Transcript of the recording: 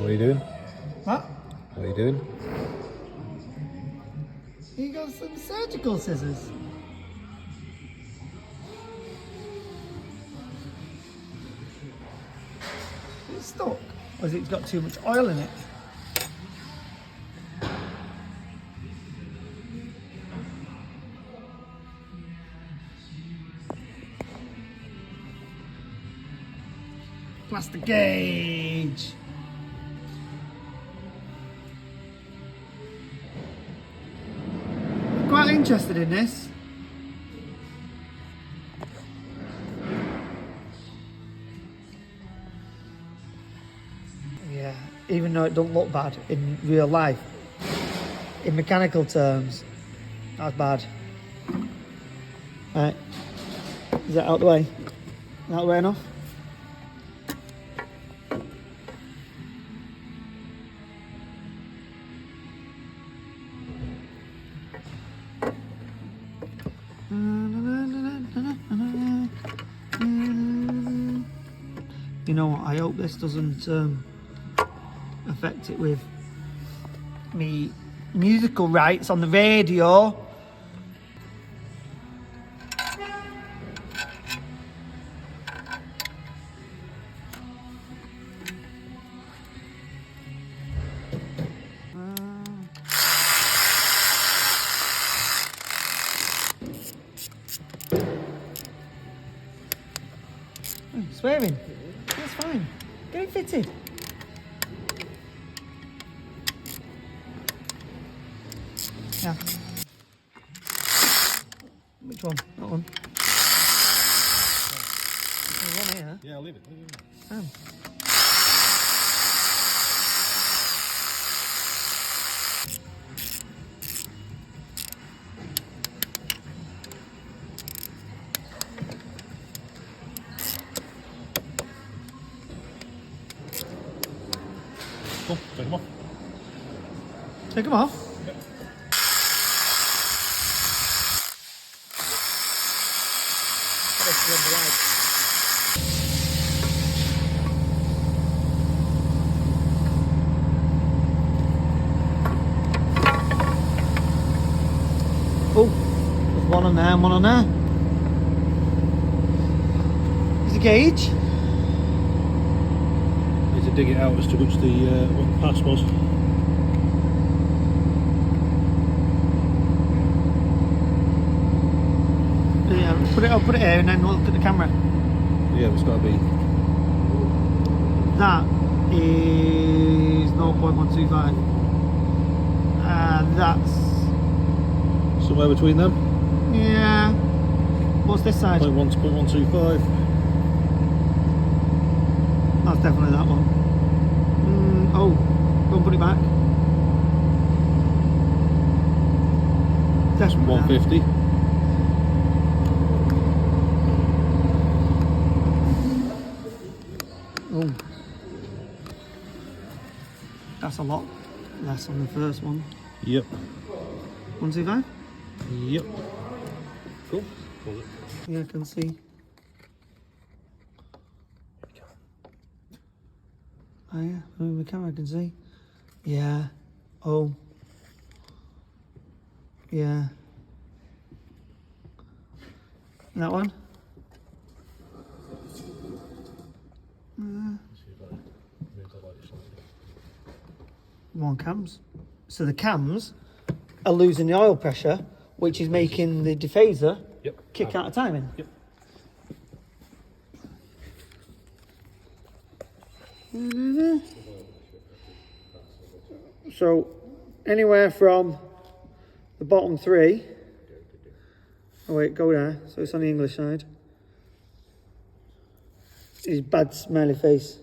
What are you doing? What? What are you doing? You got some surgical scissors. Is it stuck? Or has it got too much oil in it? Plastigauge. I'm quite interested in this. Yeah, even though it don't look bad in real life, in mechanical terms, that's bad. Right, is that out the way? Out the way enough? You know what, I hope this doesn't affect it with me musical rights on the radio. Swearing. That's fine. Get it fitted. Yeah. Which one? That one. There's one here. Yeah, I'll leave it. Cool, take them off. Take them off? Yep. Oh, there's one on there and one on there. Is the gauge? Need to dig it out as to which the what the pass was. Yeah, I'll put it here and then we'll look at the camera. Yeah, it's got to be. That is 0.125. And that's, Somewhere between them. yeah. What's this side? 0.1 to 0.125. That's definitely that one. Oh, go and put it back. Definitely 150. Oh, that's a lot less on the first one. Yep. 125? Yep. Cool. Pause it. Yeah, I can see. Oh yeah, moving the camera I can see. Yeah. Oh. Yeah. That one? More cams. So the cams are losing the oil pressure, which is making the dephaser kick out of timing. Yep. So anywhere from the bottom three, oh wait, go there, so it's on the English side, is bad smiley face.